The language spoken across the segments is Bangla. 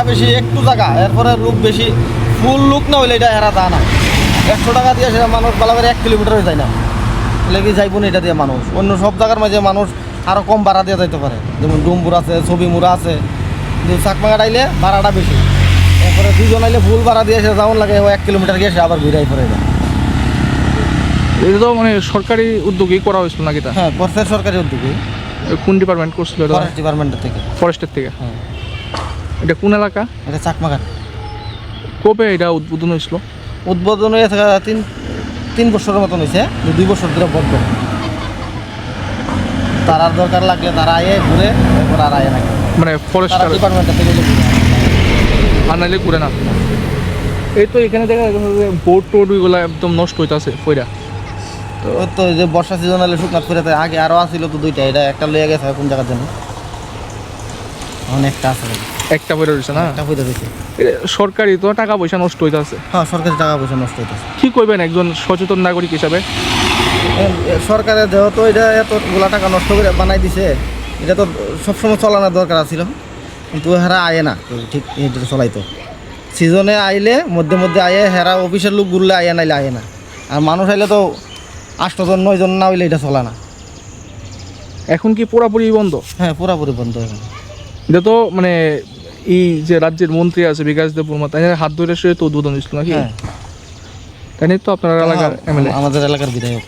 বেশি একটু জায়গা এরপরে লোক বেশি ফুল লোক না হইলে এটা এরা তা না 100 টাকা দিয়ে সেটা মানুষ ভালো করে 1 কিলোমিটার হয়ে যায় না লেগে যাইব না এটা দিয়ে মানুষ অন্য সব জায়গার মাঝে মানুষ আরও কম ভাড়া দিয়ে যাইতে পারে যেমন ডুমপুর আছে ছবিমুড়া আছে কিন্তু চাকমাঘাট আইলে ভাড়াটা বেশি এরপরে দুজন আইলে ফুল ভাড়া দিয়ে এসে যেমন লাগে 1 কিলোমিটার গিয়ে এসে আবার ঘুরাই পড়ে যায়। এটা তো মানে সরকারি উদ্যোগেই করা হয়েছিল নাকি তা? হ্যাঁ করছে সরকারি উদ্যোগে কোন ডিপার্টমেন্ট করছিল এটা? ফরেস্ট ডিপার্টমেন্টের থেকে। ফরেস্টের থেকে। হ্যাঁ এটা কোন এলাকা? এটা চাকমাঘাট। কবে এটা উদ্বোধন হয়েছিল? উদ্বোধন হয়েছে 3 বছরের মতন হয়েছে 2 বছর ধরে বন্ধ তারার দরকার লাগলে তারা আয়ে ঘুরে এরপর আর আয়ে না মানে ফরেস্ট ডিপার্টমেন্টের থেকে আর নাইলে ঘুরে না। এই তো এখানে দেখা যাচ্ছে যে বোট টোট ওইগুলো একদম নষ্ট হইতেছে পয়রা। তো ওই তো যে বর্ষা সিজন হলে শুকনা করে আগে আরও আসছিল তো 2টা এটা একটা লইয়া গেছে কোন জায়গার জন্য অনেকটা আছে একটা পয়রা রয়েছে না? একটা পয়সা রয়েছে। সরকারি তো টাকা পয়সা নষ্ট হইতেছে। হ্যাঁ সরকারি টাকা পয়সা নষ্ট হইতেছে। কি করবেন একজন সচেতন নাগরিক হিসাবে? সরকারের যেহেতু এটা এতগুলা টাকা নষ্ট করে বানাই দিছে এটা তো সবসময় চলানোর দরকার ছিল কিন্তু হেরা আয়ে না ঠিক এটা চলাইতো সিজনে আইলে মধ্যে মধ্যে আয়ে হেরা অফিসের লোক ঘুরলে আয়ে নাইলে আয়ে না আর মানুষ আইলে তো 8 জন 9 জন না হইলে এটা চলে না। এখন কি পুরাপুরি বন্ধ? হ্যাঁ পুরাপুরি বন্ধ এখন। এটা তো মানে এই যে রাজ্যের মন্ত্রী আছে বিকাশ দেববর্মা তাই হাত ধরে সে তো উদ্বোধন হয়েছিল নাকি? হ্যাঁ তাই নিয়ে তো আপনার এলাকার এমএলএ আমাদের এলাকার বিধায়ক।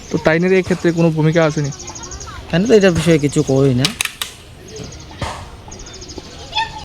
তো তাইনের এই ক্ষেত্রে কোনো ভূমিকা আসেনি? কেন তো এটার বিষয়ে কিছু কই না।